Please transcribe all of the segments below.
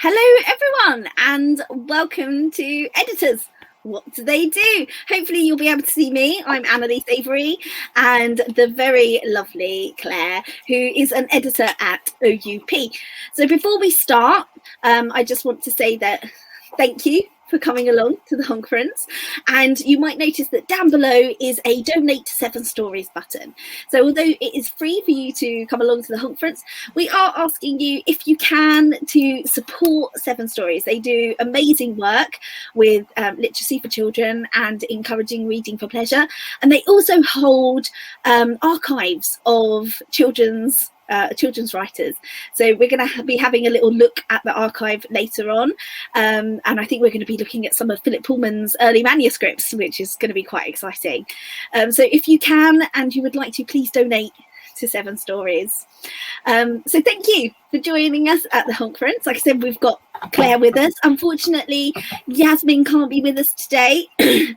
Hello everyone and welcome to Editors. What do they do? Hopefully you'll be able to see me. I'm Annalise Avery and the very lovely Claire, who is an editor at OUP. So before we start, I just want to say that thank you for coming along to the conference, and you might notice that down below is a donate to 7 Stories button. So although it is free for you to come along to the conference, we are asking you, if you can, to support 7 Stories. They do amazing work with literacy for children and encouraging reading for pleasure, and they also hold archives of children's writers. So we're going to be having a little look at the archive later on, and I think we're going to be looking at some of Philip Pullman's early manuscripts, which is going to be quite exciting. So if you can and you would like to, please donate to 7 Stories. So thank you for joining us at the conference. Like I said, we've got Claire with us. Unfortunately, Yasmin can't be with us today,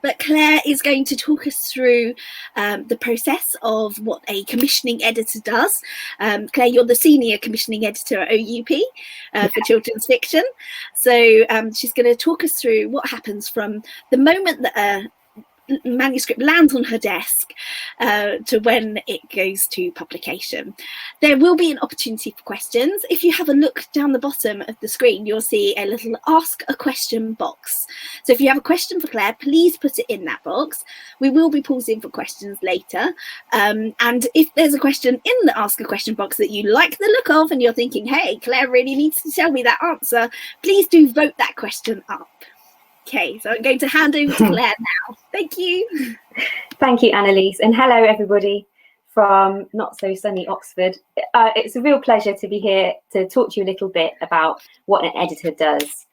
but Claire is going to talk us through the process of what a commissioning editor does. Claire, you're the senior commissioning editor at OUP for children's fiction. So she's going to talk us through what happens from the moment that a manuscript lands on her desk to when it goes to publication. There will be an opportunity for questions. If you have a look down the bottom of the screen, you'll see a little ask a question box. So if you have a question for Claire, please put it in that box. We will be pausing for questions later, and if there's a question in the ask a question box that you like the look of and you're thinking, hey, Claire really needs to tell me that answer, please do vote that question up. Okay, so I'm going to hand over to Claire now. Thank you. Thank you, Annalise, and hello everybody from not so sunny Oxford. It's a real pleasure to be here to talk to you a little bit about what an editor does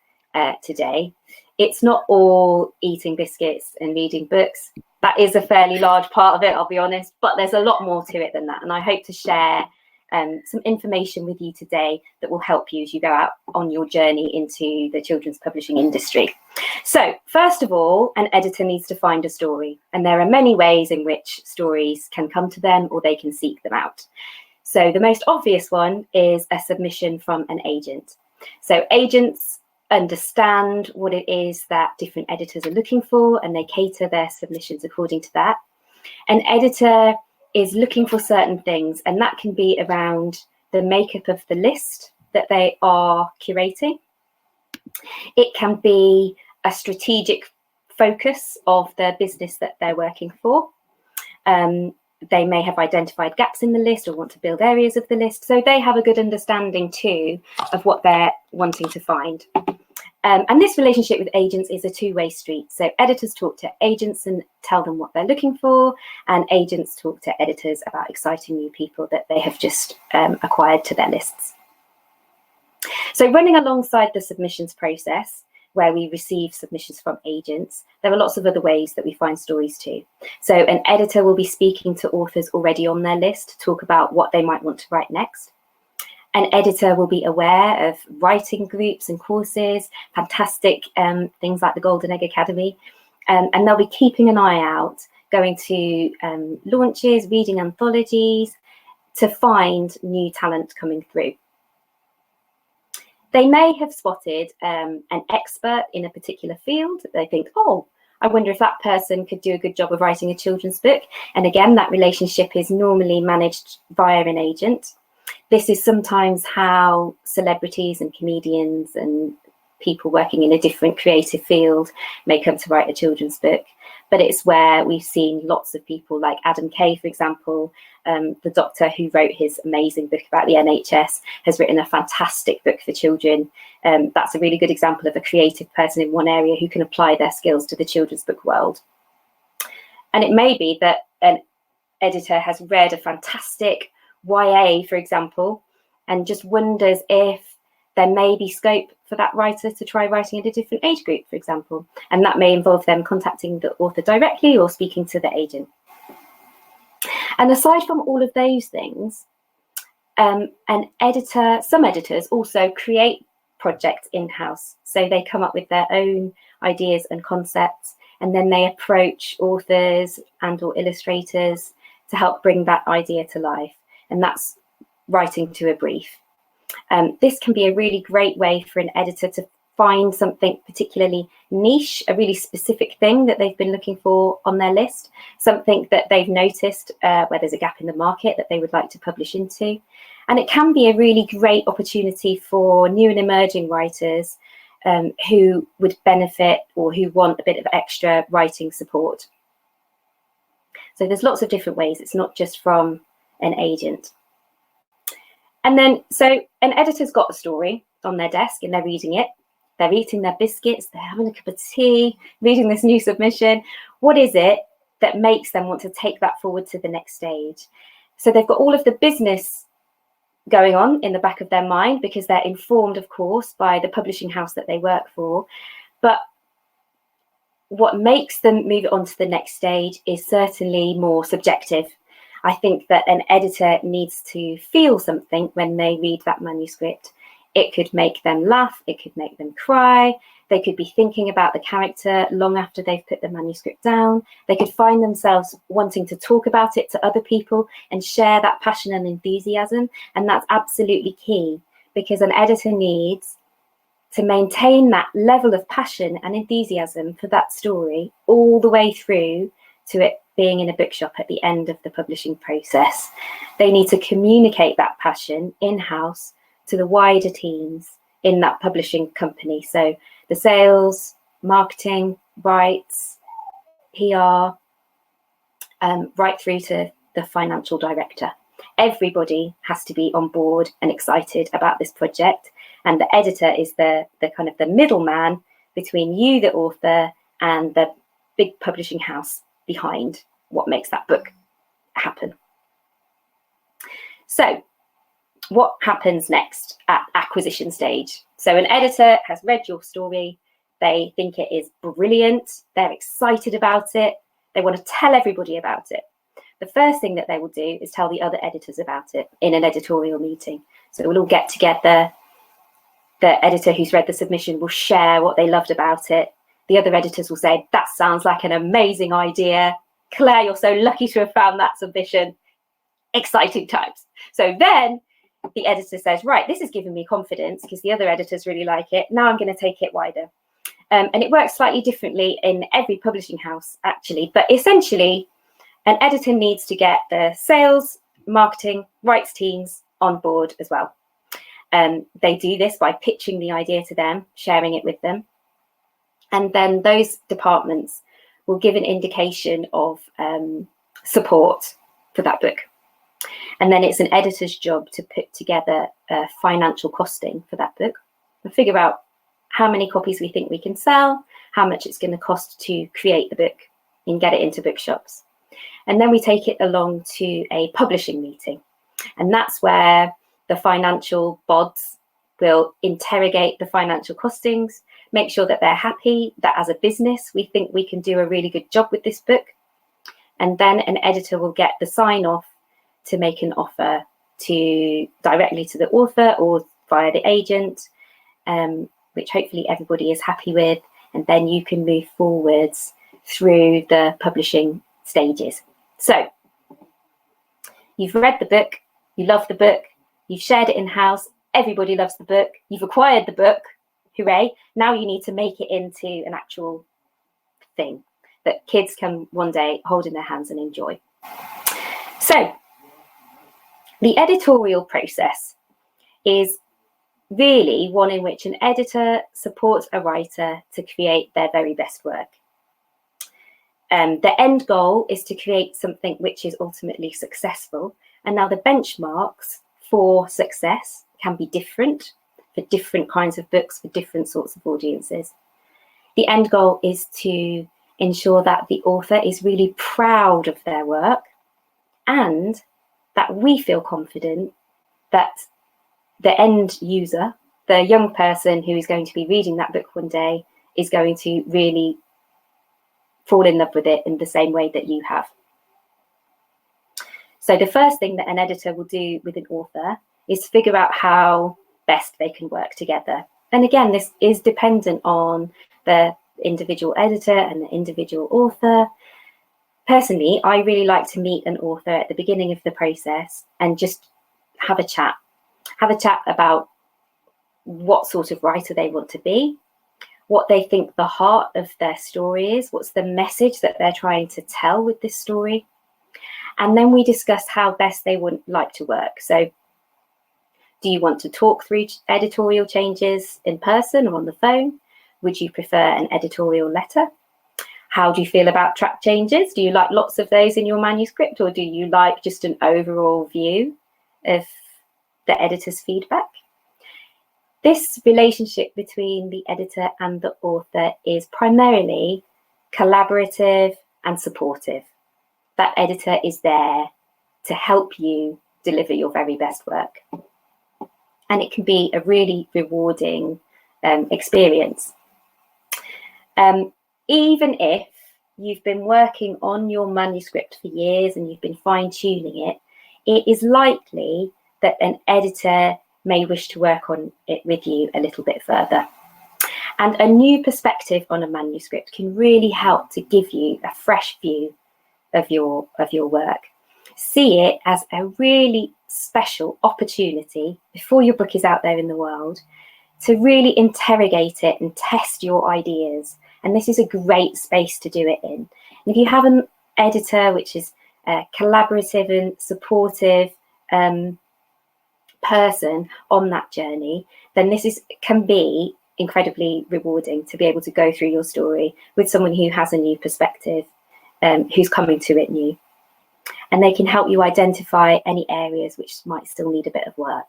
today. It's not all eating biscuits and reading books. That is a fairly large part of it, I'll be honest, but there's a lot more to it than that, and I hope to share some information with you today that will help you as you go out on your journey into the children's publishing industry. So first of all, an editor needs to find a story, and there are many ways in which stories can come to them or they can seek them out. So the most obvious one is a submission from an agent. So agents understand what it is that different editors are looking for, and they cater their submissions according to that. An editor is looking for certain things, and that can be around the makeup of the list that they are curating. It can be a strategic focus of the business that they're working for. They may have identified gaps in the list or want to build areas of the list, so they have a good understanding too of what they're wanting to find. And this relationship with agents is a two-way street. So editors talk to agents and tell them what they're looking for, and agents talk to editors about exciting new people that they have just acquired to their lists. So running alongside the submissions process, where we receive submissions from agents, there are lots of other ways that we find stories too. So an editor will be speaking to authors already on their list to talk about what they might want to write next. An editor will be aware of writing groups and courses, fantastic things like the Golden Egg Academy, and they'll be keeping an eye out, going to launches, reading anthologies, to find new talent coming through. They may have spotted an expert in a particular field. They think, oh, I wonder if that person could do a good job of writing a children's book. And again, that relationship is normally managed via an agent. This is sometimes how celebrities and comedians and people working in a different creative field may come to write a children's book. But it's where we've seen lots of people like Adam Kay, for example, the doctor who wrote his amazing book about the NHS, has written a fantastic book for children. That's a really good example of a creative person in one area who can apply their skills to the children's book world. And it may be that an editor has read a fantastic YA, for example, and just wonders if there may be scope for that writer to try writing in a different age group, for example. And that may involve them contacting the author directly or speaking to the agent. And aside from all of those things, some editors also create projects in-house. So they come up with their own ideas and concepts, and then they approach authors and or illustrators to help bring that idea to life. And that's writing to a brief. This can be a really great way for an editor to find something particularly niche, a really specific thing that they've been looking for on their list, something that they've noticed where there's a gap in the market that they would like to publish into. And it can be a really great opportunity for new and emerging writers who would benefit or who want a bit of extra writing support. So there's lots of different ways. It's not just from an agent. And then, so an editor's got a story on their desk and they're reading it. They're eating their biscuits, they're having a cup of tea, reading this new submission. What is it that makes them want to take that forward to the next stage? So they've got all of the business going on in the back of their mind because they're informed, of course, by the publishing house that they work for. But what makes them move it on to the next stage is certainly more subjective. I think that an editor needs to feel something when they read that manuscript. It could make them laugh, it could make them cry, they could be thinking about the character long after they've put the manuscript down. They could find themselves wanting to talk about it to other people and share that passion and enthusiasm. And that's absolutely key, because an editor needs to maintain that level of passion and enthusiasm for that story all the way through to it being in a bookshop at the end of the publishing process. They need to communicate that passion in-house to the wider teams in that publishing company. So the sales, marketing, rights, PR, right through to the financial director. Everybody has to be on board and excited about this project. And the editor is the kind of the middleman between you, the author, and the big publishing house behind what makes that book happen. So what happens next at acquisition stage? So an editor has read your story, they think it is brilliant, they're excited about it, they want to tell everybody about it. The first thing that they will do is tell the other editors about it in an editorial meeting. So we'll all get together, the editor who's read the submission will share what they loved about it. The other editors will say, that sounds like an amazing idea. Claire, you're so lucky to have found that submission. Exciting times. So then the editor says, right, this has given me confidence because the other editors really like it. Now I'm going to take it wider. And it works slightly differently in every publishing house, actually. But essentially, an editor needs to get the sales, marketing, rights teams on board as well. They do this by pitching the idea to them, sharing it with them. And then those departments will give an indication of support for that book. And then it's an editor's job to put together a financial costing for that book and figure out how many copies we think we can sell, how much it's going to cost to create the book and get it into bookshops. And then we take it along to a publishing meeting. And that's where the financial bods will interrogate the financial costings, make sure that they're happy, that as a business, we think we can do a really good job with this book. And then an editor will get the sign off to make an offer directly to the author or via the agent, which hopefully everybody is happy with. And then you can move forwards through the publishing stages. So you've read the book, you love the book, you've shared it in-house, everybody loves the book, you've acquired the book, hooray. Now you need to make it into an actual thing that kids can one day hold in their hands and enjoy. So the editorial process is really one in which an editor supports a writer to create their very best work. The end goal is to create something which is ultimately successful. And now the benchmarks for success can be different for different kinds of books, for different sorts of audiences. The end goal is to ensure that the author is really proud of their work and that we feel confident that the end user, the young person who is going to be reading that book one day, is going to really fall in love with it in the same way that you have. So the first thing that an editor will do with an author is figure out how best they can work together. And again, this is dependent on the individual editor and the individual author. Personally, I really like to meet an author at the beginning of the process and just have a chat have a chat about what sort of writer they want to be, what they think the heart of their story is, what's the message that they're trying to tell with this story. And then we discuss how best they would like to work. So do you want to talk through editorial changes in person or on the phone? Would you prefer an editorial letter? How do you feel about track changes? Do you like lots of those in your manuscript, or do you like just an overall view of the editor's feedback? This relationship between the editor and the author is primarily collaborative and supportive. That editor is there to help you deliver your very best work. And it can be a really rewarding experience. Even if you've been working on your manuscript for years and you've been fine-tuning it, it is likely that an editor may wish to work on it with you a little bit further. And a new perspective on a manuscript can really help to give you a fresh view of your work. See it as a really special opportunity before your book is out there in the world to really interrogate it and test your ideas. And this is a great space to do it in. And if you have an editor which is a collaborative and supportive person on that journey, then this can be incredibly rewarding to be able to go through your story with someone who has a new perspective, who's coming to it new. And they can help you identify any areas which might still need a bit of work.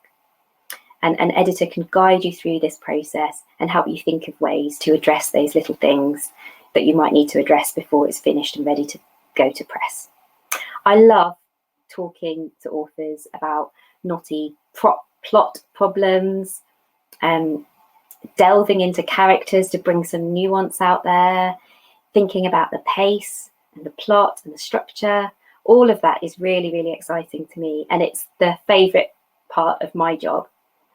And an editor can guide you through this process and help you think of ways to address those little things that you might need to address before it's finished and ready to go to press. I love talking to authors about knotty plot problems, delving into characters to bring some nuance out there, thinking about the pace and the plot and the structure. All of that is really, really exciting to me. And it's the favourite part of my job,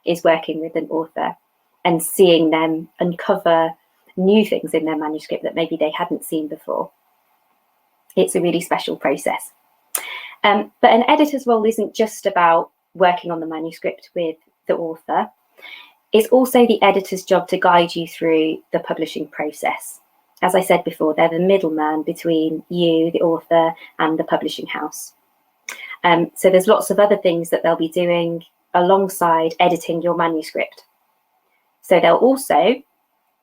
is working with an author and seeing them uncover new things in their manuscript that maybe they hadn't seen before. It's a really special process. But an editor's role isn't just about working on the manuscript with the author. It's also the editor's job to guide you through the publishing process. As I said before, they're the middleman between you, the author, and the publishing house. So there's lots of other things that they'll be doing alongside editing your manuscript. So they'll also,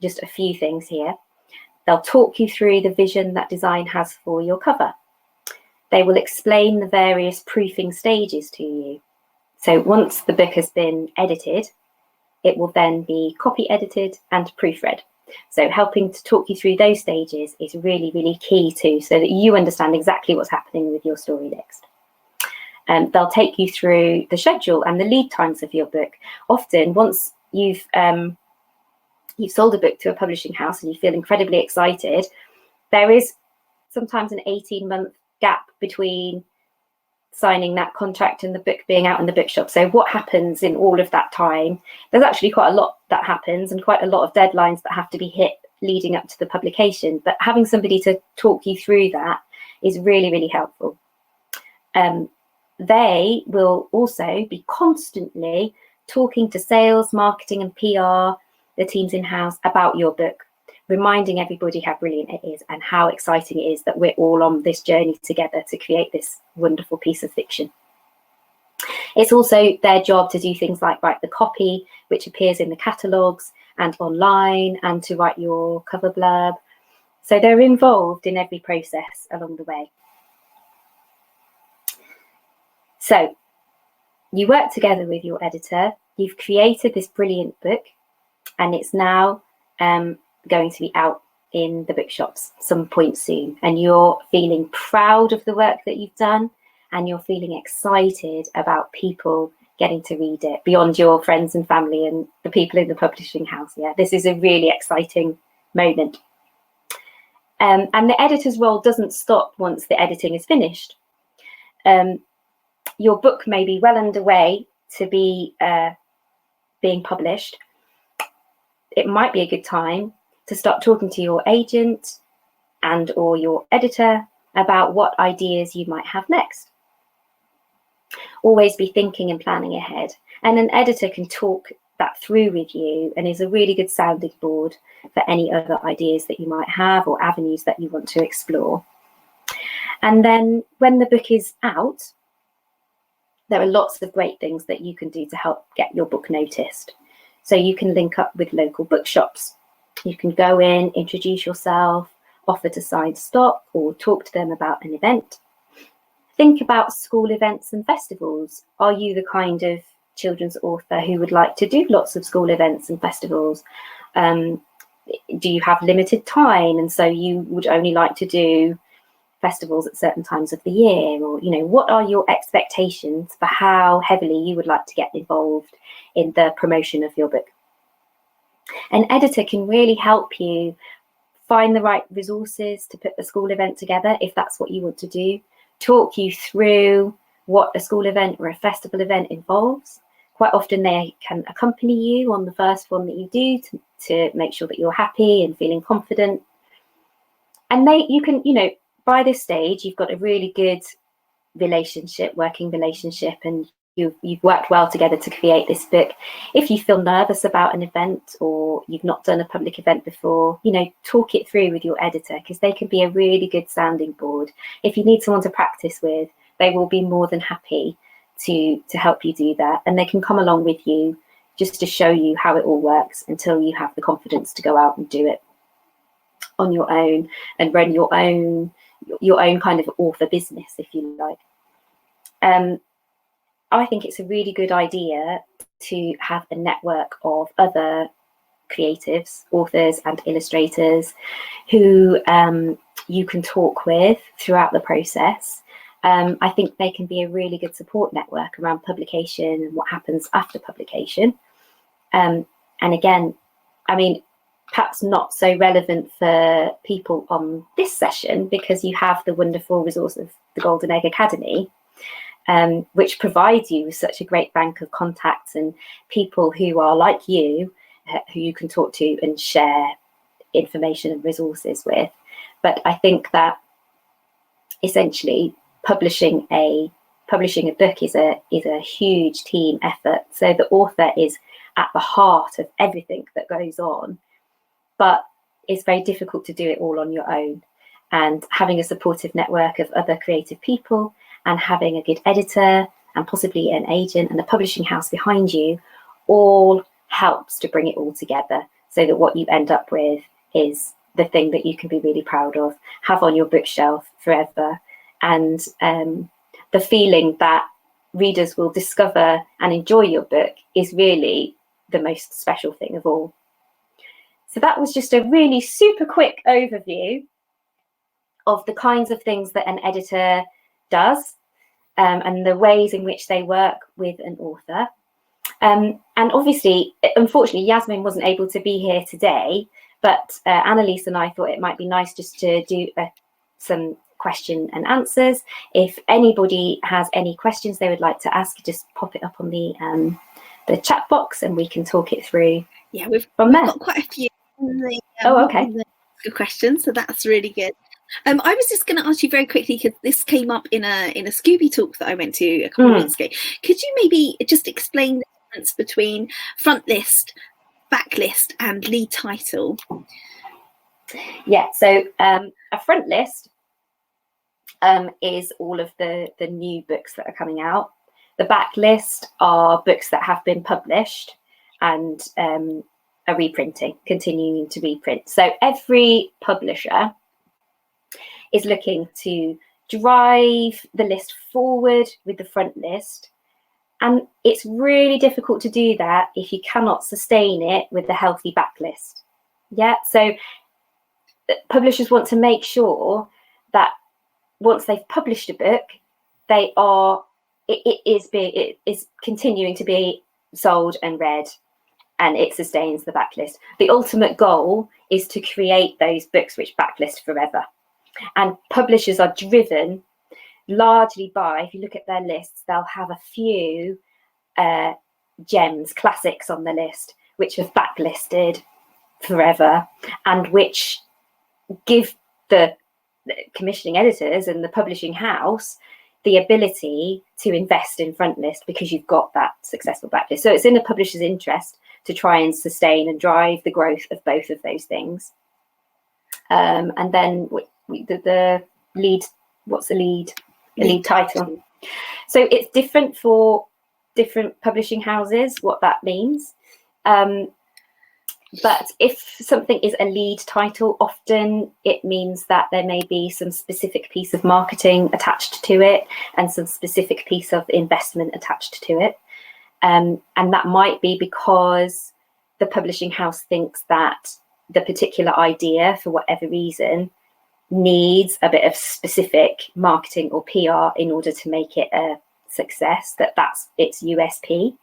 just a few things here, they'll talk you through the vision that design has for your cover. They will explain the various proofing stages to you. So once the book has been edited, it will then be copy edited and proofread. So helping to talk you through those stages is really, really key too, so that you understand exactly what's happening with your story next. They'll take you through the schedule and the lead times of your book. Often, once you've sold a book to a publishing house and you feel incredibly excited, there is sometimes an 18-month gap between signing that contract and the book being out in the bookshop. So what happens in all of that time? There's actually quite a lot that happens and quite a lot of deadlines that have to be hit leading up to the publication. But having somebody to talk you through that is really, really helpful. They will also be constantly talking to sales, marketing and PR, the teams in-house, about your book, reminding everybody how brilliant it is and how exciting it is that we're all on this journey together to create this wonderful piece of fiction. It's also their job to do things like write the copy, which appears in the catalogues and online, and to write your cover blurb. So they're involved in every process along the way. So you work together with your editor, you've created this brilliant book, and it's now going to be out in the bookshops some point soon. And you're feeling proud of the work that you've done, and you're feeling excited about people getting to read it beyond your friends and family and the people in the publishing house. Yeah, this is a really exciting moment. And the editor's role doesn't stop once the editing is finished. Your book may be well underway to be being published. It might be a good time to start talking to your agent and or your editor about what ideas you might have next. always be thinking and planning ahead. And an editor can talk that through with you and is a really good sounding board for any other ideas that you might have or avenues that you want to explore. And then when the book is out, there are lots of great things that you can do to help get your book noticed. So you can link up with local bookshops. You can go in, introduce yourself, offer to sign stock or talk to them about an event. Think about school events and festivals. Are you the kind of children's author who would like to do lots of school events and festivals? Do you have limited time and so you would only like to do festivals at certain times of the year? Or, you know, what are your expectations for how heavily you would like to get involved in the promotion of your book? An editor can really help you find the right resources to put the school event together if that's what you want to do, talk you through what a school event or a festival event involves. Quite often they can accompany you on the first one that you do to make sure that you're happy and feeling confident. And you can, you know, by this stage, you've got a really good working relationship, and you've worked well together to create this book. If you feel nervous about an event or you've not done a public event before, you know, talk it through with your editor, because they can be a really good sounding board. If you need someone to practice with, they will be more than happy to help you do that. And they can come along with you just to show you how it all works until you have the confidence to go out and do it on your own and run your own kind of author business, if you like. I think it's a really good idea to have a network of other creatives, authors and illustrators who you can talk with throughout the process. I think they can be a really good support network around publication and what happens after publication. And again, I mean, perhaps not so relevant for people on this session because you have the wonderful resource of the Golden Egg Academy, which provides you with such a great bank of contacts and people who are like you, who you can talk to and share information and resources with. But I think that essentially publishing a book is a huge team effort. So the author is at the heart of everything that goes on, but it's very difficult to do it all on your own. And having a supportive network of other creative people and having a good editor and possibly an agent and a publishing house behind you all helps to bring it all together so that what you end up with is the thing that you can be really proud of, have on your bookshelf forever, and the feeling that readers will discover and enjoy your book is really the most special thing of all. So that was just a really super quick overview of the kinds of things that an editor does and the ways in which they work with an author. And obviously, unfortunately, Yasmin wasn't able to be here today, but Annalise and I thought it might be nice just to do some question and answers. If anybody has any questions they would like to ask, just pop it up on the chat box and we can talk it through. Yeah, we've there. Got quite a few in the, okay. Good questions, so that's really good. I was just going to ask you very quickly, because this came up in a Scooby talk that I went to a couple of weeks ago. Could you maybe just explain the difference between front list, back list, and lead title? Yeah, so a front list is all of the new books that are coming out. The back list are books that have been published and are reprinting, continuing to reprint. So every publisher is looking to drive the list forward with the front list. And it's really difficult to do that if you cannot sustain it with a healthy backlist. Yeah, so publishers want to make sure that once they've published a book, it is continuing to be sold and read, and it sustains the backlist. The ultimate goal is to create those books which backlist forever. And publishers are driven largely by, if you look at their lists, they'll have a few gems, classics on the list, which have backlisted forever and which give the commissioning editors and the publishing house the ability to invest in frontlist because you've got that successful backlist. So it's in the publisher's interest to try and sustain and drive the growth of both of those things. And then the lead, what's the lead? The lead title. So it's different for different publishing houses, what that means. But if something is a lead title, often it means that there may be some specific piece of marketing attached to it and some specific piece of investment attached to it. And that might be because the publishing house thinks that the particular idea, for whatever reason, needs a bit of specific marketing or PR in order to make it a success, that's its USP.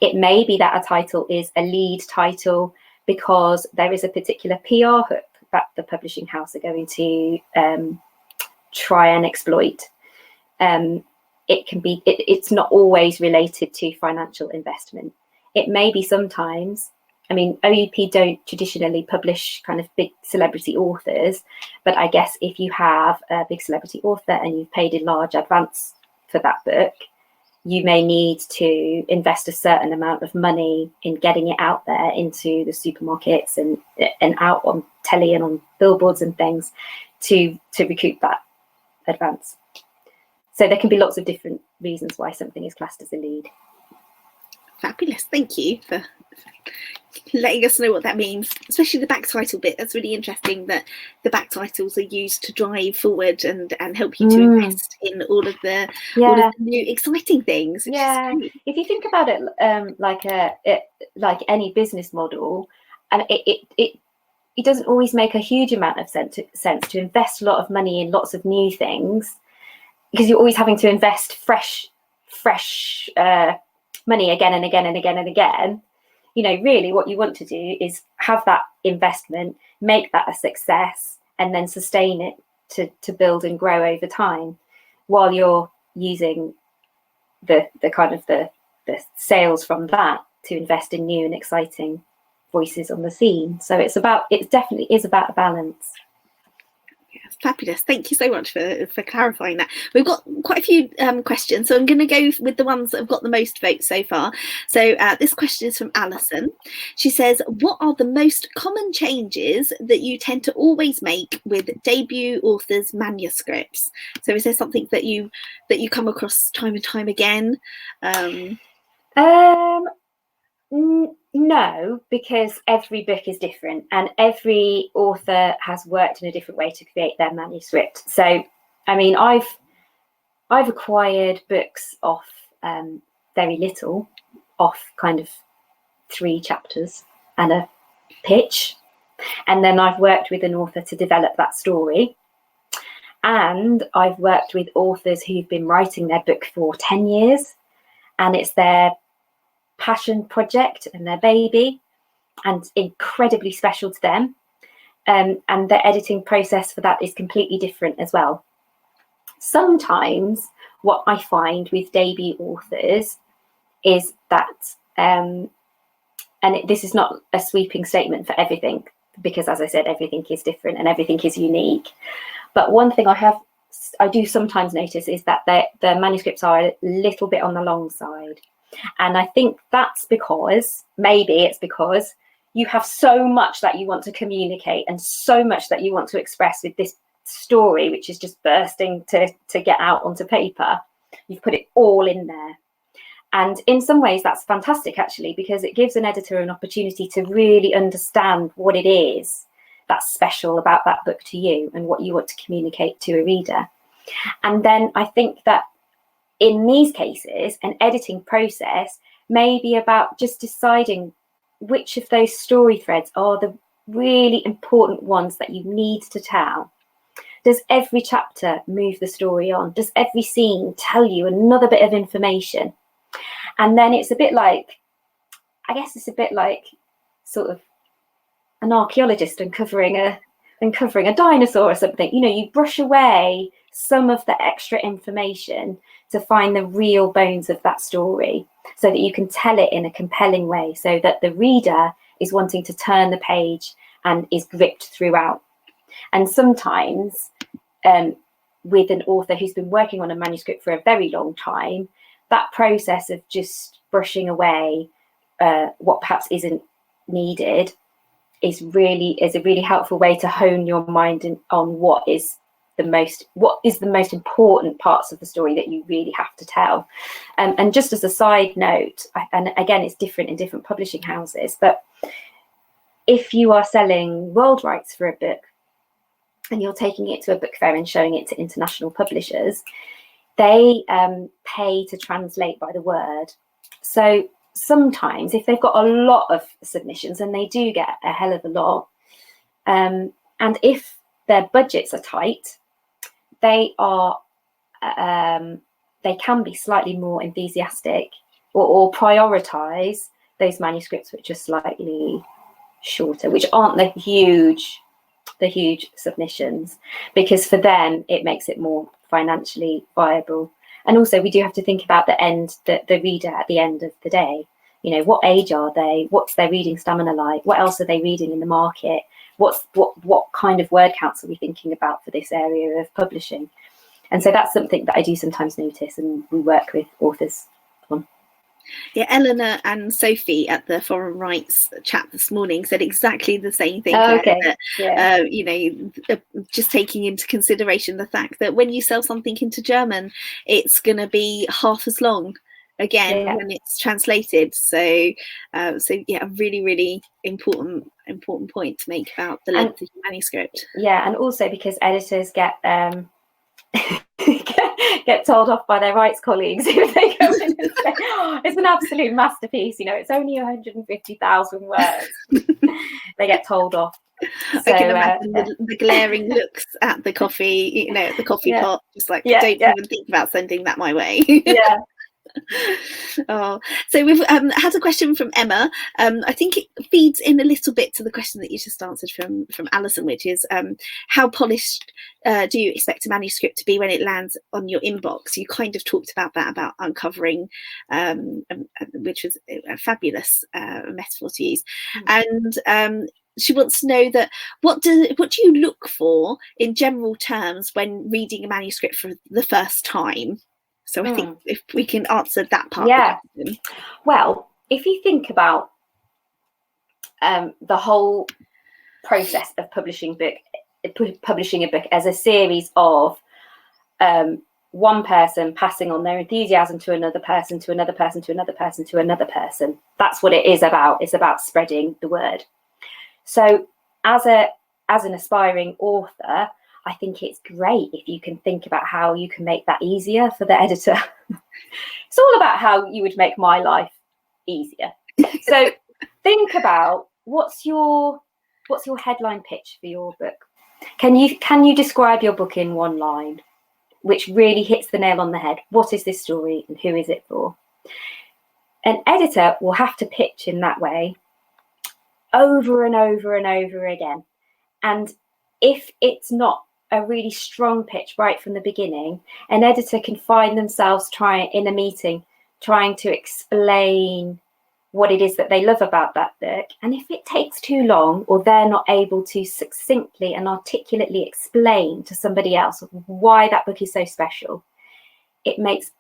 It may be that a title is a lead title because there is a particular PR hook that the publishing house are going to try and exploit. It's not always related to financial investment. It may be sometimes, I mean, OUP don't traditionally publish kind of big celebrity authors, but I guess if you have a big celebrity author and you've paid a large advance for that book, you may need to invest a certain amount of money in getting it out there into the supermarkets and out on telly and on billboards and things to recoup that advance. So there can be lots of different reasons why something is classed as a lead. Fabulous. Thank you for letting us know what that means, especially the back title bit. That's really interesting that the back titles are used to drive forward and help you to invest in all of the new exciting things. Yeah, if you think about it like any business model, and it doesn't always make a huge amount of sense to invest a lot of money in lots of new things, because you're always having to invest fresh money again and again and again and again. You know, really what you want to do is have that investment, make that a success, and then sustain it to build and grow over time, while you're using the kind of the sales from that to invest in new and exciting voices on the scene. So it definitely is about a balance. Fabulous. Thank you so much for clarifying that. We've got quite a few questions, so I'm going to go with the ones that have got the most votes so far. So this question is from Alison. She says, what are the most common changes that you tend to always make with debut authors' manuscripts? So is there something that you come across time and time again? No, because every book is different and every author has worked in a different way to create their manuscript. So, I mean, I've acquired books off very little, off kind of 3 chapters and a pitch. And then I've worked with an author to develop that story. And I've worked with authors who've been writing their book for 10 years, and it's their passion project and their baby, and incredibly special to them, and the editing process for that is completely different as well. Sometimes what I find with debut authors is that this is not a sweeping statement for everything, because as I said, everything is different and everything is unique, but one thing I do sometimes notice is that the manuscripts are a little bit on the long side. And I think that's because you have so much that you want to communicate and so much that you want to express with this story, which is just bursting to get out onto paper. You've put it all in there. And in some ways that's fantastic, actually, because it gives an editor an opportunity to really understand what it is that's special about that book to you and what you want to communicate to a reader. And then I think that in these cases, an editing process may be about just deciding which of those story threads are the really important ones that you need to tell. Does every chapter move the story on? Does every scene tell you another bit of information? And then it's a bit like sort of an archaeologist uncovering a dinosaur or something. You know, you brush away some of the extra information to find the real bones of that story, so that you can tell it in a compelling way, so that the reader is wanting to turn the page and is gripped throughout. And sometimes with an author who's been working on a manuscript for a very long time, that process of just brushing away what perhaps isn't needed is a really helpful way to hone your mind on what is the most important parts of the story that you really have to tell. And just as a side note, and again, it's different in different publishing houses, but if you are selling world rights for a book and you're taking it to a book fair and showing it to international publishers, they pay to translate by the word. So sometimes if they've got a lot of submissions, and they do get a hell of a lot, and if their budgets are tight, they can be slightly more enthusiastic or prioritize those manuscripts which are slightly shorter, which aren't the huge submissions, because for them it makes it more financially viable. And also we do have to think about the reader at the end of the day. You know, what age are they? What's their reading stamina like? What else are they reading in the market? What kind of word counts are we thinking about for this area of publishing? And so that's something that I do sometimes notice, and we work with authors on. Yeah, Eleanor and Sophie at the Foreign Rights chat this morning said exactly the same thing. Oh, okay. That, yeah. You know, just taking into consideration the fact that when you sell something into German, it's going to be half as long again when it's translated. So yeah, a really, really important point to make about the length of the manuscript. Yeah, and also because editors get get told off by their rights colleagues if they go in and say, oh, it's an absolute masterpiece, you know, it's only 150,000 words. They get told off. So, I can imagine the glaring looks at the coffee, you know, at the coffee pot, just like, don't even think about sending that my way. Yeah. Oh, so we've had a question from Emma. I think it feeds in a little bit to the question that you just answered from Alison, which is how polished do you expect a manuscript to be when it lands on your inbox? You kind of talked about that, about uncovering, which was a fabulous metaphor to use. And she wants to know that what do you look for in general terms when reading a manuscript for the first time? So I think if we can answer that part. Yeah. Well, if you think about the whole process of publishing a book as a series of one person passing on their enthusiasm to another person, to another person, to another person, to another person. That's what it is about. It's about spreading the word. So as an aspiring author, I think it's great if you can think about how you can make that easier for the editor. It's all about how you would make my life easier. So think about what's your headline pitch for your book. Can you describe your book in one line, which really hits the nail on the head? What is this story and who is it for? An editor will have to pitch in that way over and over and over again. And if it's not a really strong pitch right from the beginning, an editor can find themselves in a meeting trying to explain what it is that they love about that book. And if it takes too long, or they're not able to succinctly and articulately explain to somebody else why that book is so special, it makes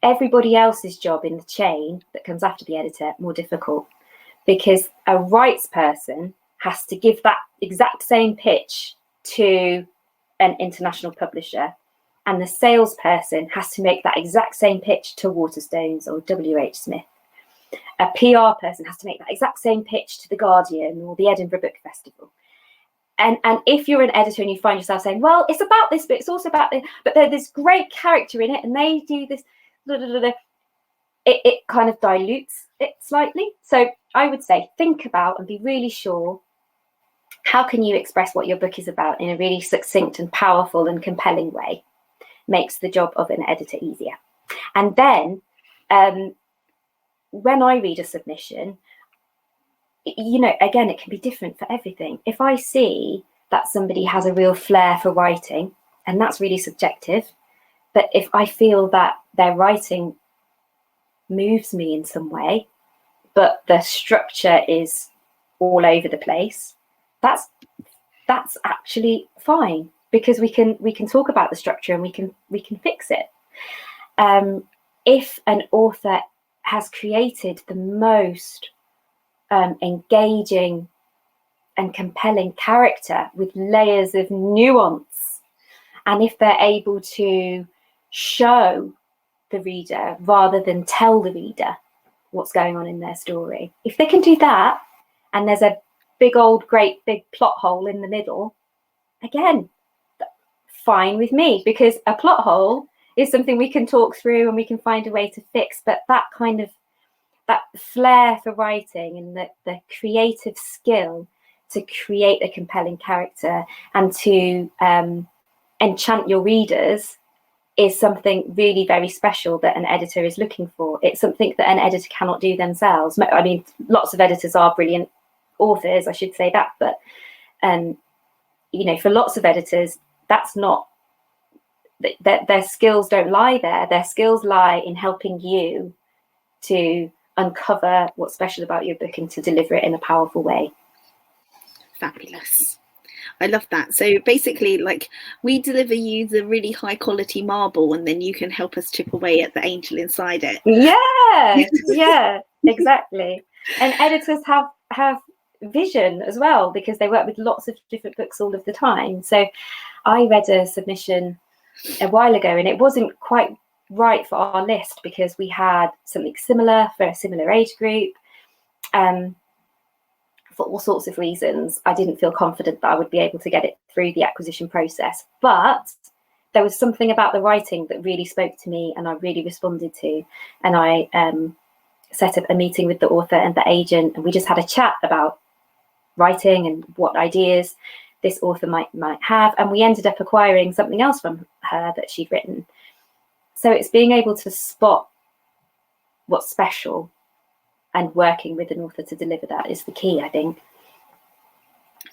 everybody else's job in the chain that comes after the editor more difficult, because a rights person has to give that exact same pitch to an international publisher, and the salesperson has to make that exact same pitch to Waterstones or WH Smith. A PR person has to make that exact same pitch to The Guardian or the Edinburgh Book Festival. And if you're an editor and you find yourself saying, well, it's about this, but it's also about this, but there's this great character in it and they do this, blah, blah, blah, blah, it kind of dilutes it slightly. So I would say think about and be really sure, how can you express what your book is about in a really succinct and powerful and compelling way? Makes the job of an editor easier. And then when I read a submission, you know, again, it can be different for everything. If I see that somebody has a real flair for writing, and that's really subjective, but if I feel that their writing moves me in some way, but the structure is all over the place, that's actually fine. because we can talk about the structure and we can fix it. If an author has created the most engaging and compelling character with layers of nuance, and if they're able to show the reader rather than tell the reader what's going on in their story, if they can do that, and there's a great big plot hole in the middle, again, fine with me, because a plot hole is something we can talk through and we can find a way to fix. But that flair for writing and the creative skill to create a compelling character and to enchant your readers is something really very special that an editor is looking for. It's something that an editor cannot do themselves. I mean, lots of editors are brilliant authors, I should say that, but for lots of editors, that's not their skills don't lie there. Their skills lie in helping you to uncover what's special about your book and to deliver it in a powerful way. Fabulous. I love that. So basically, like, we deliver you the really high quality marble, and then you can help us chip away at the angel inside it. Yeah, exactly. And editors have vision as well, because they work with lots of different books all of the time. So I read a submission a while ago, and it wasn't quite right for our list because we had something similar for a similar age group. For all sorts of reasons, I didn't feel confident that I would be able to get it through the acquisition process. But there was something about the writing that really spoke to me and I really responded to. And I set up a meeting with the author and the agent, and we just had a chat about writing and what ideas this author might have. And we ended up acquiring something else from her that she'd written. So it's being able to spot what's special and working with an author to deliver that is the key, I think.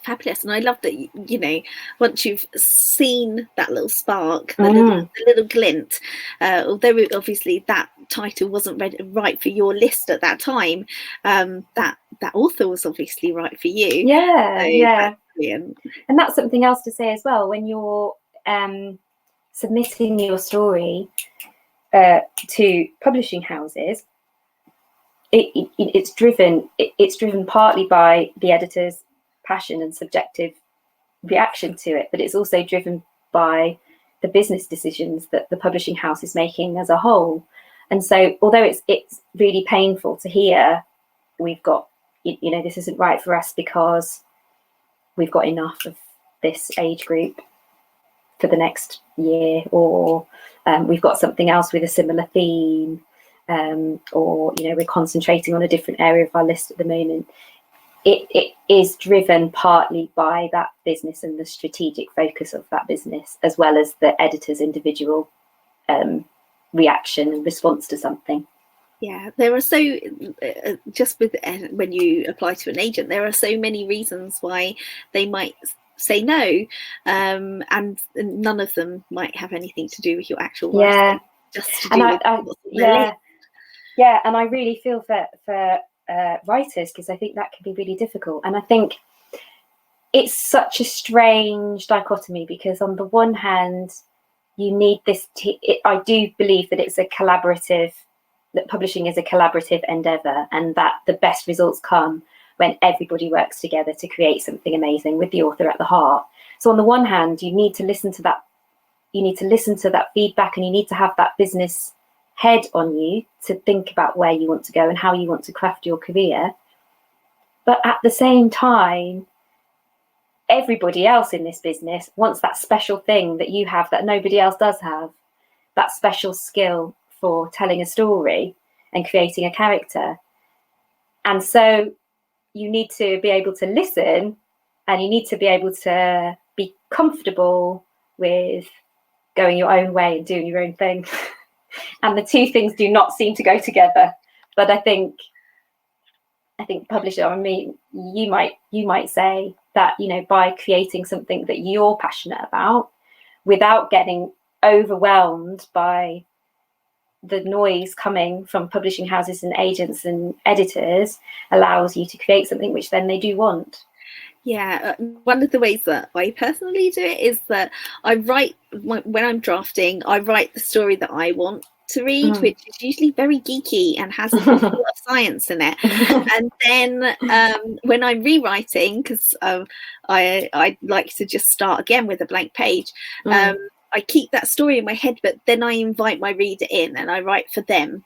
Fabulous. And I love that, once you've seen that little spark, the little glint, although obviously that title wasn't right for your list at that time, that author was obviously right for you. Yeah. Brilliant. And that's something else to say as well. When you're submitting your story to publishing houses, it's driven partly by the editor's passion and subjective reaction to it, but it's also driven by the business decisions that the publishing house is making as a whole. And so although it's really painful to hear we've got this isn't right for us because we've got enough of this age group for the next year, or we've got something else with a similar theme, or we're concentrating on a different area of our list at the moment. It is driven partly by that business and the strategic focus of that business, as well as the editor's individual reaction and response to something. Yeah, there are just with when you apply to an agent, there are so many reasons why they might say no, and none of them might have anything to do with your actual writing. Just to do with and I really feel for writers, because I think that can be really difficult. And I think it's such a strange dichotomy, because on the one hand you need this I do believe that it's that publishing is a collaborative endeavor, and that the best results come when everybody works together to create something amazing with the author at the heart. So on the one hand, you need to listen to that feedback, and you need to have that business head on you to think about where you want to go and how you want to craft your career. But at the same time, everybody else in this business wants that special thing that you have that nobody else does have, that special skill for telling a story and creating a character. And so you need to be able to listen, and you need to be able to be comfortable with going your own way and doing your own thing. And the two things do not seem to go together. But I think publisher, I mean, you might say that, by creating something that you're passionate about without getting overwhelmed by the noise coming from publishing houses and agents and editors, allows you to create something which then they do want. Yeah, one of the ways that I personally do it is that I write, when I'm drafting, I write the story that I want to read, which is usually very geeky and has an awful lot of science in it. And then when I'm rewriting, because I like to just start again with a blank page, I keep that story in my head, but then I invite my reader in and I write for them.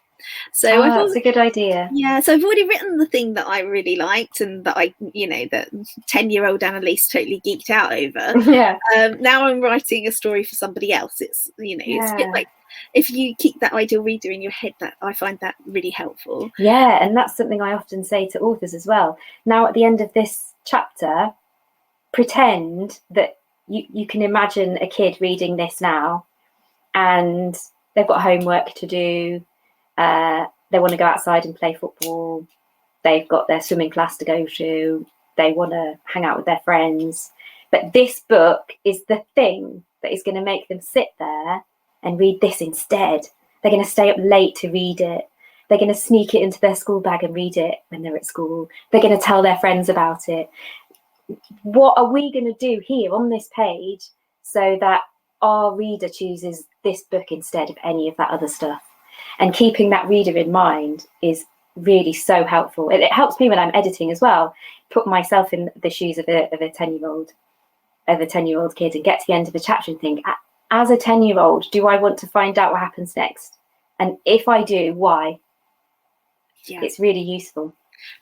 So that's a good idea. Yeah, so I've already written the thing that I really liked and that that 10-year-old Annalise totally geeked out over. Yeah. Now I'm writing a story for somebody else. It's it's a bit like, if you keep that ideal reader in your head, that I find that really helpful. Yeah, and that's something I often say to authors as well. Now, at the end of this chapter, pretend that you can imagine a kid reading this now, and they've got homework to do. They want to go outside and play football. They've got their swimming class to go to. They want to hang out with their friends. But this book is the thing that is going to make them sit there and read this instead. They're going to stay up late to read it. They're going to sneak it into their school bag and read it when they're at school. They're going to tell their friends about it. What are we going to do here on this page so that our reader chooses this book instead of any of that other stuff? And keeping that reader in mind is really so helpful. It helps me when I'm editing as well. Put myself in the shoes of a 10-year-old kid and get to the end of the chapter and think, as a 10-year-old, do I want to find out what happens next? And if I do, why? Yeah. It's really useful.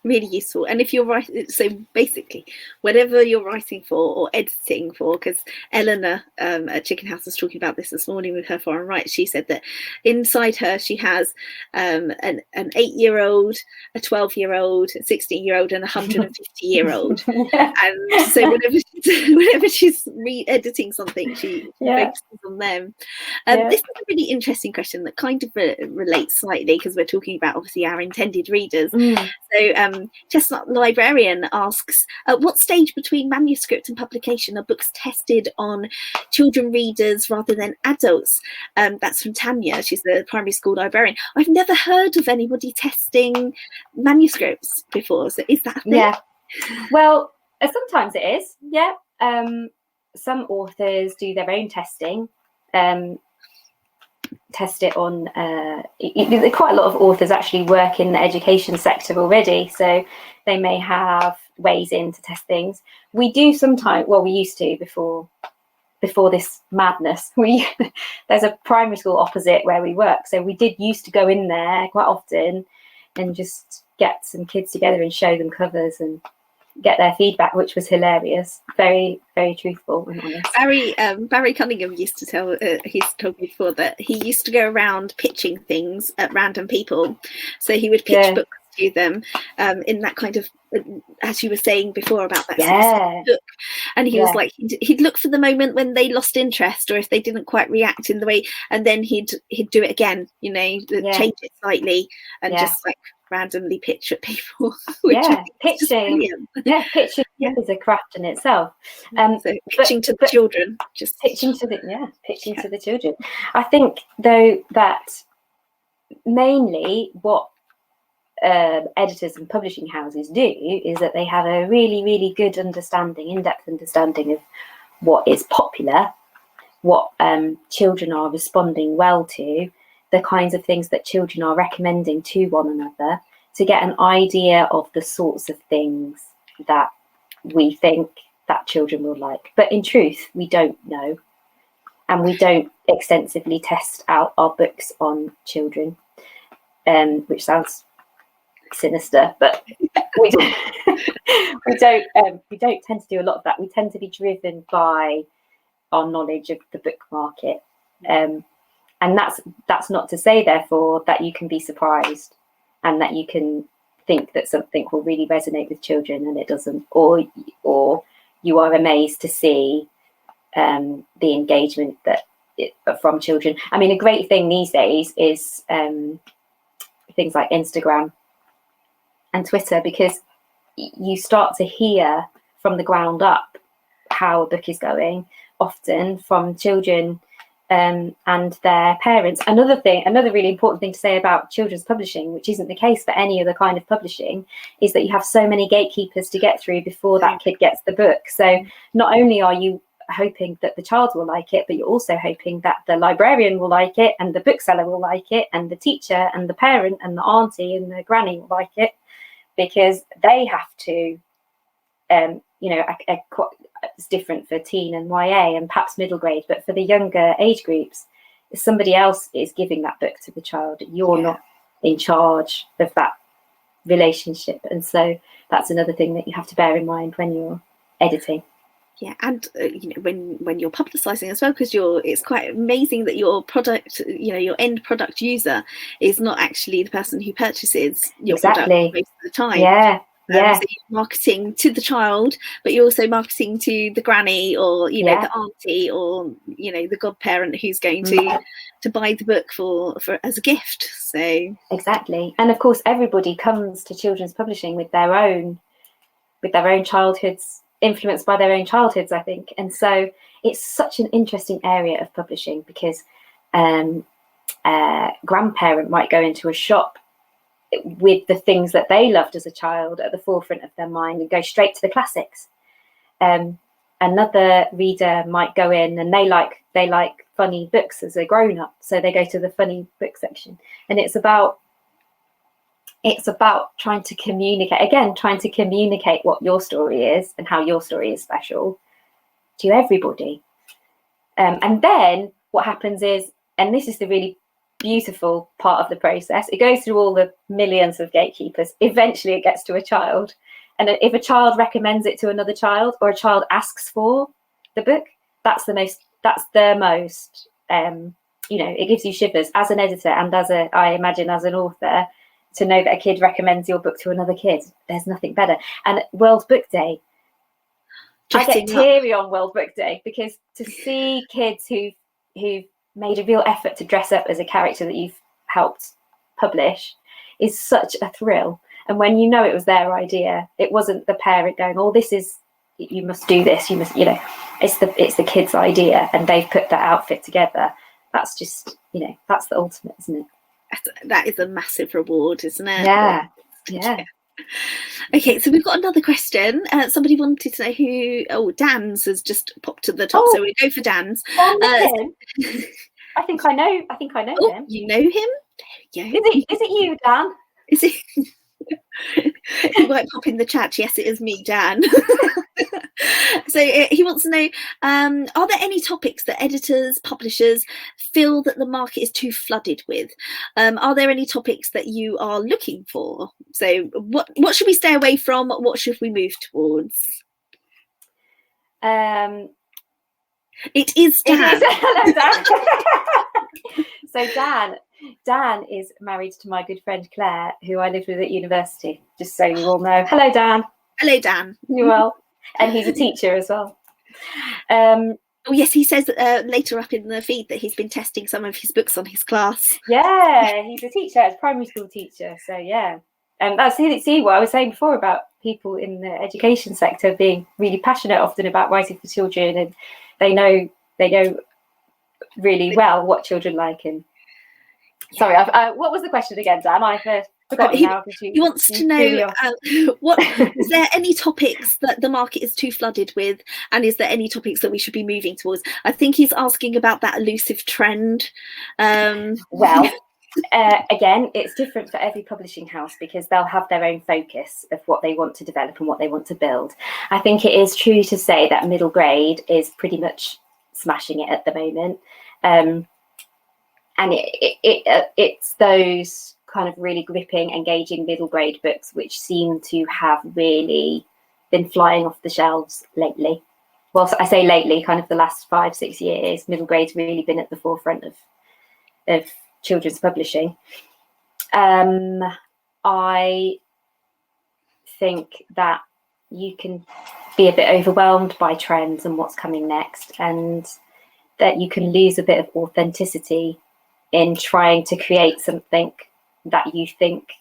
Really useful. And if you're writing, so basically whatever you're writing for or editing for, because Eleanor at Chicken House was talking about this morning with her foreign rights, she said that inside her she has an 8-year-old, a 12-year-old, a 16-year-old and a 150-year-old. And so whenever she's re-editing something, she focuses on them. This is a really interesting question that kind of relates slightly, because we're talking about obviously our intended readers. So Chestnut Librarian asks, at what stage between manuscript and publication are books tested on children readers rather than adults? That's from Tanya. She's the primary school librarian. I've never heard of anybody testing manuscripts before. So is that a thing? Yeah. Well, sometimes it is. Yeah. Some authors do their own testing. Test it on quite a lot of authors actually work in the education sector already, so they may have ways in to test things. We do sometimes, well, we used to before this madness. There's a primary school opposite where we work, so we did used to go in there quite often and just get some kids together and show them covers and get their feedback, which was hilarious. Very, very truthful and honest. Barry Cunningham used to tell, he's told me before, that he used to go around pitching things at random people. So he would pitch books to them in that kind of, as you were saying before about that book. And he was like, he'd look for the moment when they lost interest or if they didn't quite react in the way, and then he'd do it again, change it slightly and just like randomly pitch at people. Pitching is a craft in itself. So pitching to the children, just pitching to the children. I think though that mainly what editors and publishing houses do is that they have a really, really good understanding, in-depth understanding of what is popular, what children are responding well to, the kinds of things that children are recommending to one another, to get an idea of the sorts of things that we think that children will like. But in truth, we don't know. And we don't extensively test out our books on children, which sounds sinister, but we don't tend to do a lot of that. We tend to be driven by our knowledge of the book market. And that's not to say, therefore, that you can be surprised and that you can think that something will really resonate with children and it doesn't, or you are amazed to see the engagement from children. I mean, a great thing these days is things like Instagram and Twitter, because you start to hear from the ground up how a book is going, often from children and their parents. Another really important thing to say about children's publishing, which isn't the case for any other kind of publishing, is that you have so many gatekeepers to get through before that kid gets the book. So not only are you hoping that the child will like it, but you're also hoping that the librarian will like it, and the bookseller will like it, and the teacher and the parent and the auntie and the granny will like it, because they have to, it's different for teen and YA and perhaps middle grade, but for the younger age groups, somebody else is giving that book to the child. You're not in charge of that relationship. And so that's another thing that you have to bear in mind when you're editing. Yeah, and when you're publicizing as well, because it's quite amazing that your product, your end product user is not actually the person who purchases your product most of the time. Yeah. So you're marketing to the child, but you're also marketing to the granny or the auntie or the godparent who's going to buy the book for as a gift. So exactly, and of course everybody comes to children's publishing with their own childhoods, influenced by their own childhoods, I think. And so it's such an interesting area of publishing, because grandparent might go into a shop with the things that they loved as a child at the forefront of their mind and go straight to the classics. Another reader might go in and they like funny books as a grown-up, so they go to the funny book section. And it's about trying to communicate what your story is and how your story is special to everybody. And then what happens is, and this is the really beautiful part of the process, it goes through all the millions of gatekeepers. Eventually it gets to a child, and if a child recommends it to another child, or a child asks for the book, that's the most it gives you shivers as an editor and I imagine as an author, to know that a kid recommends your book to another kid. There's nothing better. And World Book Day, I get teary on World Book Day, because to see kids who've made a real effort to dress up as a character that you've helped publish is such a thrill. And when it was their idea, it wasn't the parent going, "Oh, you must do this, you must," it's the kid's idea, and they've put that outfit together. That's just, that's the ultimate, isn't it? That is a massive reward, isn't it? Yeah. Okay, so we've got another question. Somebody wanted to know who. Dan's has just popped to the top, so we go for Dan's. I think I know him. You know him? Yeah. Is it you, Dan? Is it? He might pop in the chat. Yes, it is me, Dan. So he wants to know, are there any topics that editors, publishers feel that the market is too flooded with? Are there any topics that you are looking for? So what should we stay away from? What should we move towards? It is Dan. Hello, Dan. So Dan is married to my good friend Clare, who I lived with at university, just so you all know. Hello, Dan. Hello, Dan. You well? And he's a teacher as well. Oh, yes, he says later up in the feed that he's been testing some of his books on his class. Yeah, he's a teacher, a primary school teacher. So, yeah. That's see what I was saying before about people in the education sector being really passionate often about writing for children, and they know really well what children like. And sorry, what was the question again, Dan? I forgot now. He wants to know what is there any topics that the market is too flooded with, and is there any topics that we should be moving towards? I think he's asking about that elusive trend. Well, again, it's different for every publishing house, because they'll have their own focus of what they want to develop and what they want to build. I think it is true to say that middle grade is pretty much smashing it at the moment, and it's those kind of really gripping, engaging middle grade books which seem to have really been flying off the shelves lately. Well, I say lately, kind of the last 5-6 years, middle grade's really been at the forefront of children's publishing. I think that you can be a bit overwhelmed by trends and what's coming next, and that you can lose a bit of authenticity in trying to create something that you think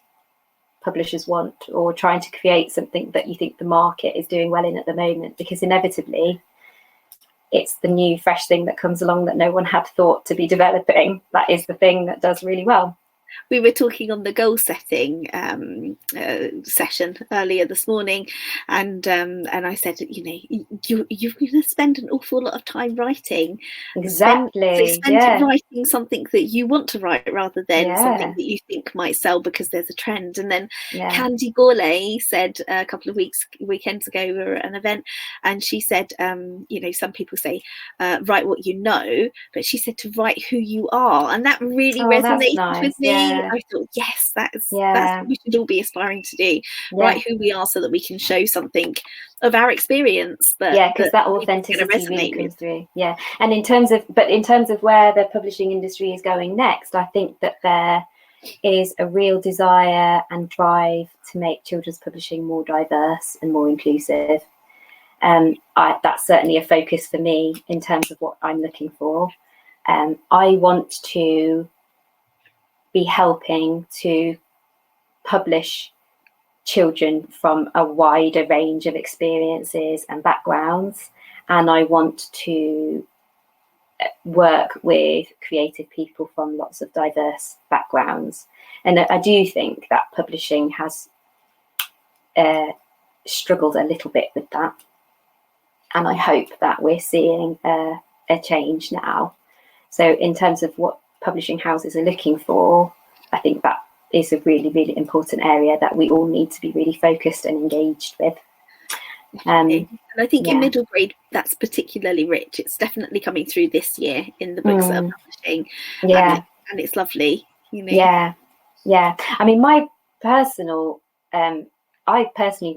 publishers want, or trying to create something that you think the market is doing well in at the moment, because inevitably it's the new fresh thing that comes along that no one had thought to be developing. That is the thing that does really well. We were talking on the goal setting session earlier this morning, and I said, you're going to spend an awful lot of time writing. Exactly. Spend it writing something that you want to write rather than something that you think might sell because there's a trend. And then Candy Gourlay said a couple of weekends ago, we were at an event, and she said, some people say write what you know, but she said to write who you are, and that really resonated with me. I thought, yes, that's what we should all be aspiring to do. Write who we are so that we can show something of our experience. Because that authenticity really comes through. Yeah, and in terms of where the publishing industry is going next, I think that there is a real desire and drive to make children's publishing more diverse and more inclusive. That's certainly a focus for me in terms of what I'm looking for. I want to be helping to publish children from a wider range of experiences and backgrounds, and I want to work with creative people from lots of diverse backgrounds. And I do think that publishing has struggled a little bit with that, and I hope that we're seeing a change now. So in terms of what publishing houses are looking for, I think that is a really, really important area that we all need to be really focused and engaged with. And I think in middle grade, that's particularly rich. It's definitely coming through this year in the books that are publishing. And it's lovely. Yeah. I mean, I personally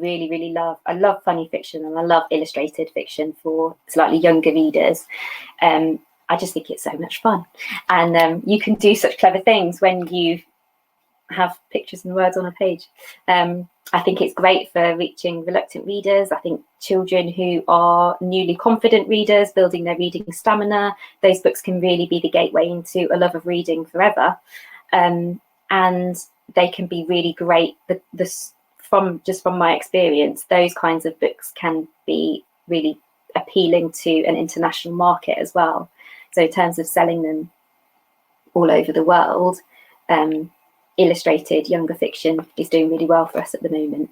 really, really love funny fiction, and I love illustrated fiction for slightly younger readers. I just think it's so much fun, and you can do such clever things when you have pictures and words on a page. I think it's great for reaching reluctant readers. I think children who are newly confident readers, building their reading stamina, those books can really be the gateway into a love of reading forever. And they can be really great. From my experience, those kinds of books can be really appealing to an international market as well. So in terms of selling them all over the world, illustrated younger fiction is doing really well for us at the moment.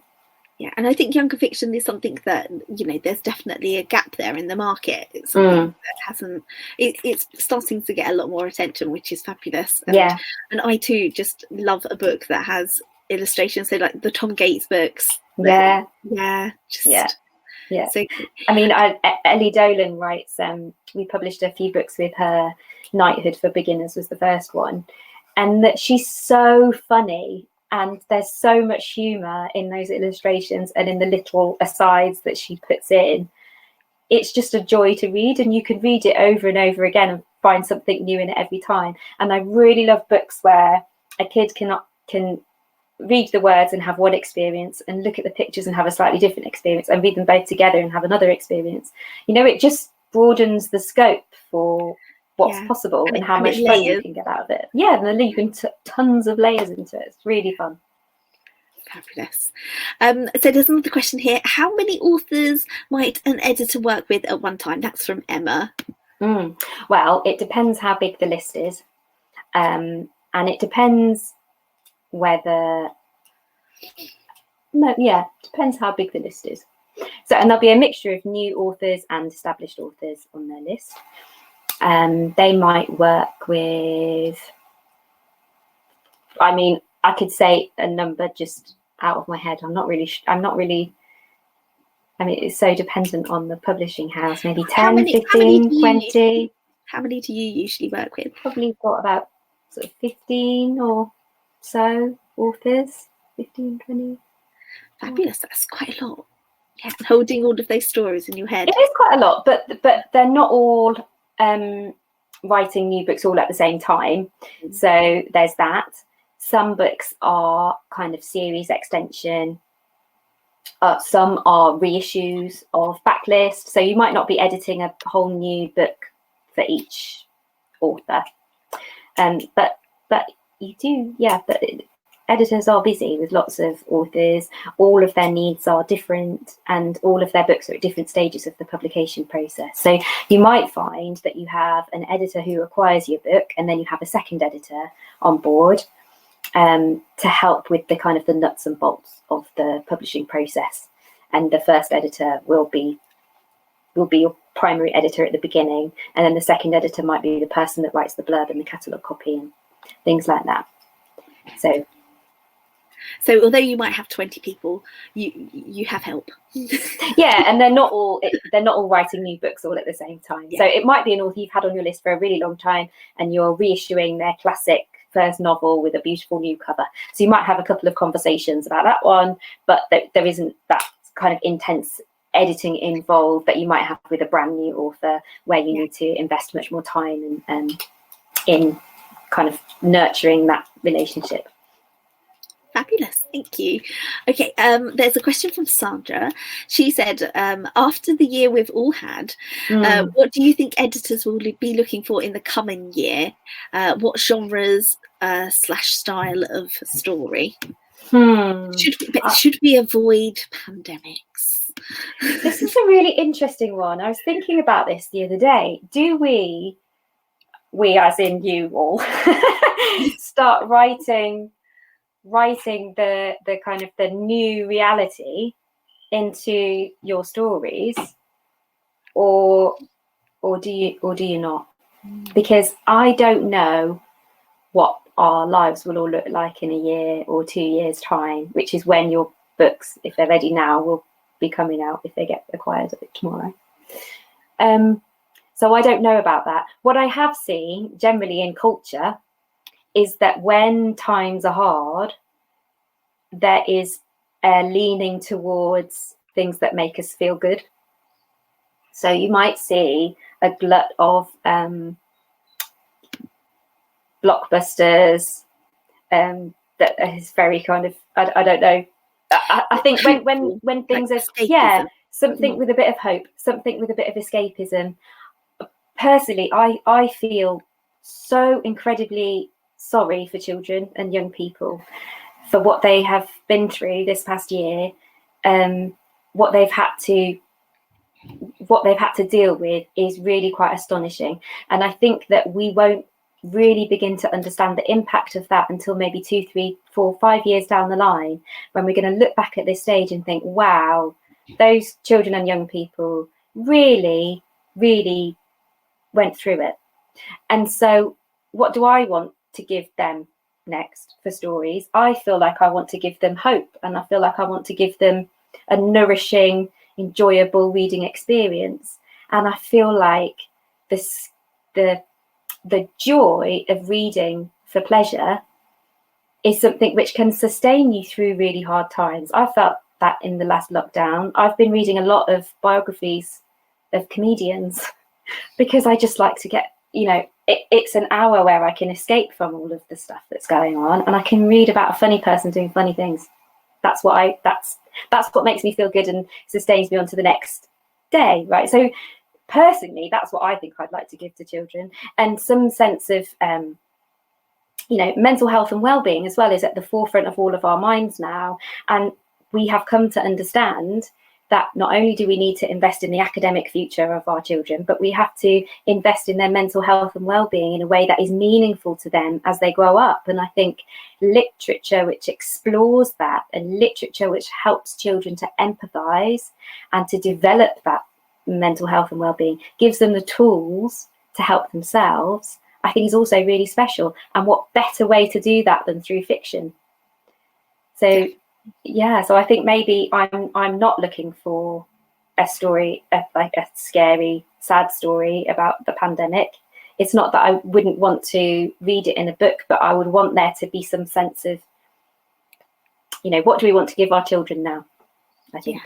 Yeah, and I think younger fiction is something that, there's definitely a gap there in the market. It's something that hasn't, it's starting to get a lot more attention, which is fabulous. And I too just love a book that has illustrations, so like the Tom Gates books. So, I mean, Ellie Dolan writes, we published a few books with her. Knighthood for Beginners was the first one, and that she's so funny, and there's so much humour in those illustrations and in the little asides that she puts in. It's just a joy to read, and you can read it over and over again and find something new in it every time. And I really love books where a kid can read the words and have one experience, and look at the pictures and have a slightly different experience, and read them both together and have another experience. It just broadens the scope for what's possible and how much fun you can get out of it. And then you can tons of layers into it. It's really fun. Fabulous. So there's another question here. How many authors might an editor work with at one time? That's from Emma. Well, it depends how big the list is, and it depends depends how big the list is. So, and there'll be a mixture of new authors and established authors on their list. They might work with, I mean, I could say a number just out of my head. I'm not really, I mean, it's so dependent on the publishing house, maybe 10, 15, 20. How many do you usually work with? Probably got about sort of 15 or so authors, 15, 20. Fabulous, that's quite a lot. Yeah, holding all of those stories in your head. It is quite a lot, but they're not all writing new books all at the same time. So there's that. Some books are kind of series extension. Some are reissues of backlist. So you might not be editing a whole new book for each author. But you do, but editors are busy with lots of authors. All of their needs are different, and all of their books are at different stages of the publication process. So you might find that you have an editor who acquires your book, and then you have a second editor on board to help with the kind of the nuts and bolts of the publishing process. And the first editor will be your primary editor at the beginning, and then the second editor might be the person that writes the blurb and the catalogue copy and things like that. So although you might have 20 people, you have help. Yeah, and they're not all writing new books all at the same time. Yeah. So it might be an author you've had on your list for a really long time, and you're reissuing their classic first novel with a beautiful new cover. So you might have a couple of conversations about that one, but there isn't that kind of intense editing involved that you might have with a brand new author, where you need to invest much more time in kind of nurturing that relationship. Fabulous, thank you. Okay, there's a question from Sandra. She said, after the year we've all had, what do you think editors will be looking for in the coming year? What genres / style of story? Should we avoid pandemics? This is a really interesting one. I was thinking about this the other day. Do we as in you all, start writing the kind of the new reality into your stories, or do you not? Because I don't know what our lives will all look like in a year or 2 years time, which is when your books, if they're ready now, will be coming out if they get acquired tomorrow. So I don't know about that. What I have seen generally in culture is that when times are hard, there is a leaning towards things that make us feel good. So you might see a glut of blockbusters that is very kind of, I don't know. I think when things are something with a bit of hope, something with a bit of escapism. Personally, I feel so incredibly sorry for children and young people for what they have been through this past year, what they've had to deal with is really quite astonishing. And I think that we won't really begin to understand the impact of that until maybe 2, 3, 4, 5 years down the line, when we're going to look back at this stage and think, wow, those children and young people really, really went through it. And so what do I want to give them next for stories? I feel like I want to give them hope, and I feel like I want to give them a nourishing, enjoyable reading experience. And I feel like the joy of reading for pleasure is something which can sustain you through really hard times. I felt that in the last lockdown. I've been reading a lot of biographies of comedians because I just like to get, it's an hour where I can escape from all of the stuff that's going on, and I can read about a funny person doing funny things. That's what makes me feel good and sustains me on to the next day, right? So personally, that's what I think I'd like to give to children, and some sense of mental health and well-being as well is at the forefront of all of our minds now. And we have come to understand that not only do we need to invest in the academic future of our children, but we have to invest in their mental health and well-being in a way that is meaningful to them as they grow up. And I think literature which explores that, and literature which helps children to empathise and to develop that mental health and well-being, gives them the tools to help themselves, I think is also really special. And what better way to do that than through fiction? So so I think maybe I'm not looking for a story, like a scary, sad story about the pandemic. It's not that I wouldn't want to read it in a book, but I would want there to be some sense of, what do we want to give our children now? I think. Yeah.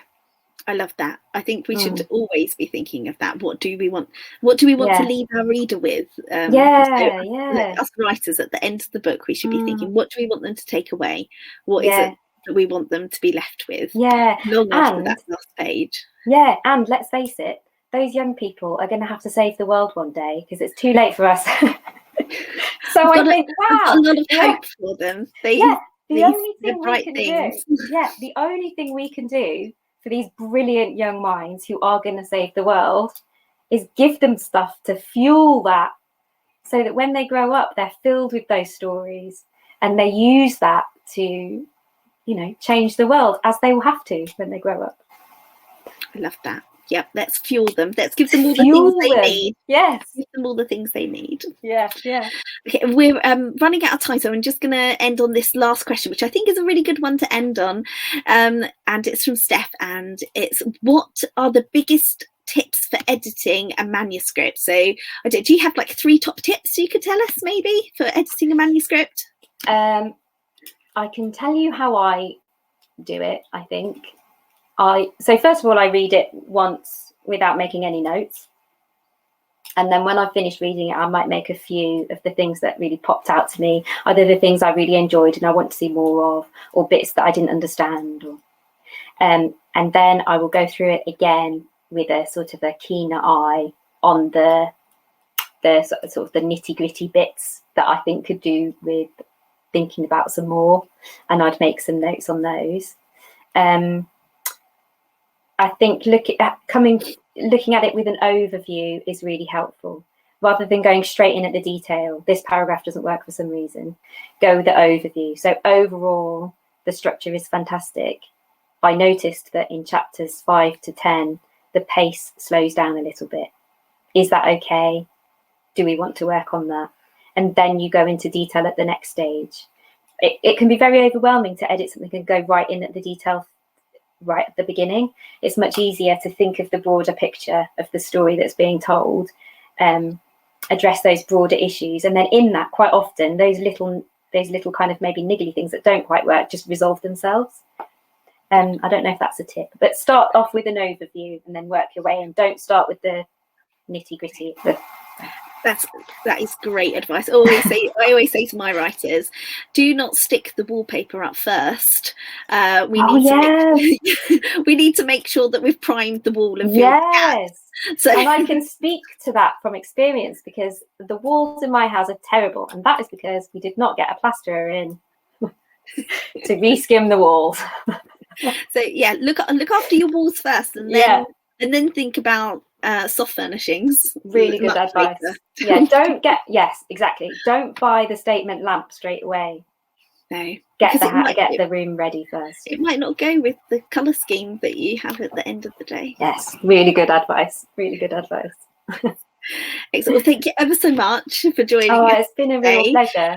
I love that. I think we should always be thinking of that. What do we want to leave our reader with? Us writers, at the end of the book, we should be thinking, what do we want them to take away? What is it that we want them to be left with? Long after that last page. Yeah, and let's face it, those young people are going to have to save the world one day, because it's too late for us. So I think, a lot of hope for them. the only thing we right can things. do, the only thing we can do for these brilliant young minds who are going to save the world is give them stuff to fuel that, so that when they grow up, they're filled with those stories and they use that to, change the world, as they will have to when they grow up. I love that. Yep, let's fuel them. Let's give them all the things they need. Yes. Give them all the things they need. Yeah. Okay, we're running out of time, so I'm just going to end on this last question, which I think is a really good one to end on. And it's from Steph, and it's, what are the biggest tips for editing a manuscript? So do you have like 3 top tips you could tell us maybe for editing a manuscript? I can tell you how I do it, I think. So first of all, I read it once without making any notes. And then when I've finished reading it, I might make a few of the things that really popped out to me, either the things I really enjoyed and I want to see more of, or bits that I didn't understand. And then I will go through it again with a sort of a keener eye on the sort of the nitty-gritty bits that I think could do with thinking about some more, and I'd make some notes on those. I think looking at it with an overview is really helpful, rather than going straight in at the detail. This paragraph doesn't work for some reason. Go with the overview. So overall, the structure is fantastic. I noticed that in chapters 5 to 10, the pace slows down a little bit. Is that okay? Do we want to work on that? And then you go into detail at the next stage. It can be very overwhelming to edit something and go right in at the detail right at the beginning. It's much easier to think of the broader picture of the story that's being told, address those broader issues, and then in that, quite often, those little kind of maybe niggly things that don't quite work just resolve themselves. I don't know if that's a tip, but start off with an overview and then work your way in. Don't start with the nitty-gritty. That is great advice. I always say to my writers, do not stick the wallpaper up first. We need to make sure that we've primed the wall and filled the gaps. So, and I can speak to that from experience, because the walls in my house are terrible, and that is because we did not get a plasterer in to reskim the walls. So yeah, look after your walls first, and then think about soft furnishings. Really good advice. Later. Yes, exactly. Don't buy the statement lamp straight away. No, get the room ready first. It might not go with the colour scheme that you have at the end of the day. Yes, really good advice. Excellent. Well, thank you ever so much for joining us. It's been a real pleasure.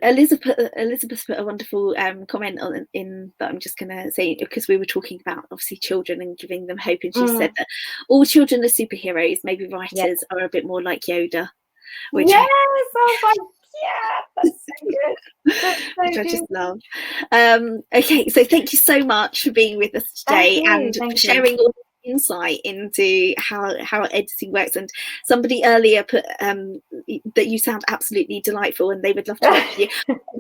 Elizabeth put a wonderful comment in that I'm just going to say, because we were talking about obviously children and giving them hope, and she said that all children are superheroes. Maybe writers are a bit more like Yoda. Which that's so good. Which I just love. Okay, so thank you so much for being with us today and for sharing all insight into how editing works. And somebody earlier put that you sound absolutely delightful and they would love to work with you.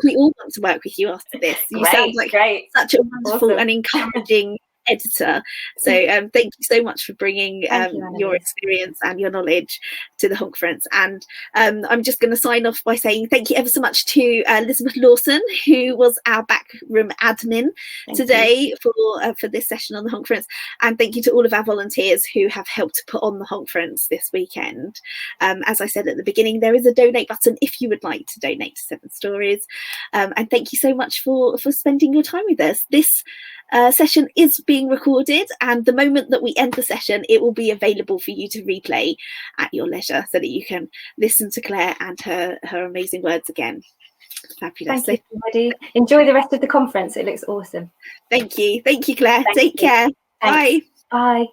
We all want to work with you after this. You sound like such a wonderful and encouraging editor. So thank you so much for bringing your experience and your knowledge to the Conference. And I'm just going to sign off by saying thank you ever so much to Elizabeth Lawson, who was our backroom admin today for this session on the Conference, and thank you to all of our volunteers who have helped put on the Conference this weekend. As I said at the beginning, there is a donate button if you would like to donate to 7 Stories, and thank you so much for spending your time with us. This session is being recorded, and the moment that we end the session, it will be available for you to replay at your leisure, so that you can listen to Claire and her amazing words again. Fabulous. Thank you, everybody. Enjoy the rest of the conference. It looks awesome. Thank you, Claire. Take care. Bye. Bye.